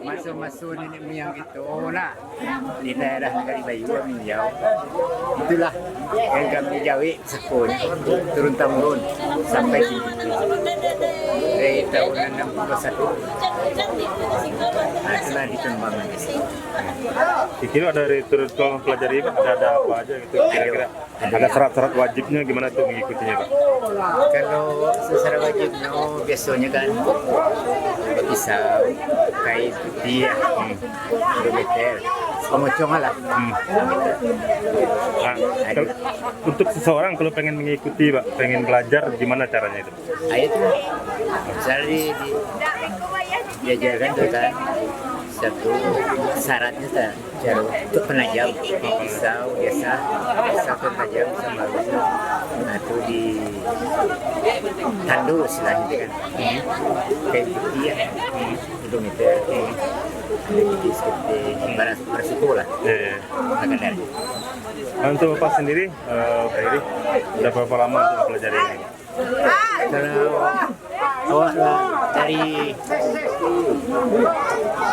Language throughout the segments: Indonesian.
masuk-masuk nenek moyang itu nah di daerah Negari Bayu Minjau itulah yang kami Jawi sekun turun temurun sampai kini dari tahun 61 nah itulah dikembangkan. Kira ada ritual mempelajari Pak, ada apa aja gitu kira-kira? Ada syarat-syarat wajibnya gimana tuh mengikutinya Pak? Kalau secara wajibnya biasanya kan pisau, kain putih, kilometer, pemocong lah. Nah, untuk seseorang kalau pengen mengikuti Pak, pengen belajar gimana caranya itu? Ayo tuh, misalnya diajarkan tuh kan satu syaratnya kan cara untuk penajam pisau biasa satu penajam sama nah itu di tandu istilahnya kan kayak putih ya kilometer di seperti barang bersiko lah kadang. Untuk Bapak sendiri, Pak Iri, udah berapa lama untuk mempelajari ini? Kalau awak dari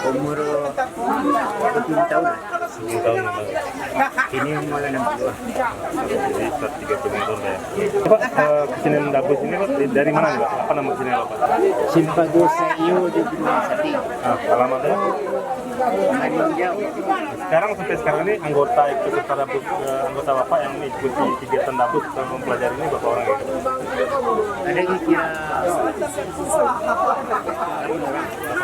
umur 20 tahun lah. 10 tahun. Ini umur 60. Jadi 35 tahun ya. Pak, kesenian dapur ini Pak, dari mana nih Pak? Apa nama kesenian Bapak? Simpago Sayo di Gunung Sati. Alamatnya? Maninjau. Sekarang sampai sekarang ini anggota ikut serta dapur, anggota Bapak yang mengikuti kegiatan dapur mempelajari ini berapa orang ya? Ada kira 8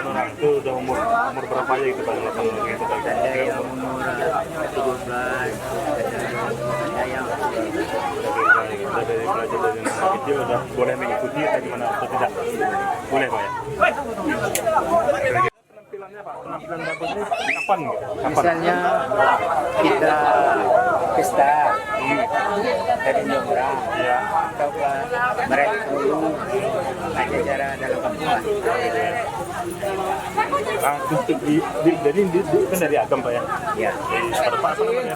orang. Itu udah umur berapa aja gitu Pak? 8 orang itu Pak? ada yang umur 17, ada yang Udah dari belajar dari anak kecil udah boleh mengikuti atau gimana atau tidak? Boleh Pak ya? Penampilannya Pak, penampilan dapur ini kapan gitu? Kapan? misalnya kita pesta dari orang Ya. atau mereka dulu ada cara dalam kampung lah. Ah, untuk jadi kan dari Agam Pak ya? Ya, Pada Pak apa namanya?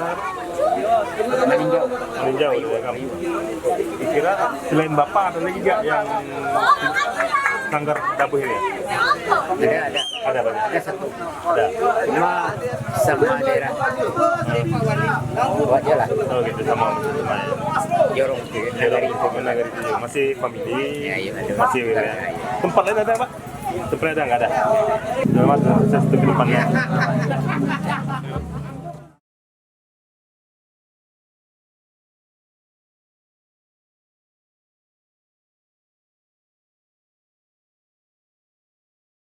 meninjau. Meninjau dari Agam. Dikira selain Bapak ada lagi gak yang sanggar dapur ini? Ada. Ada Pak? Ada satu. Ada. Cuma sama daerah. Buat aja lah. Oh gitu sama ya. Jorong Dari Nagari itu masih family, Ya, iya, ada. masih ya. Tempat lain ada Pak? Tempat lain ada nggak ada? Udah mas, saya ke depannya.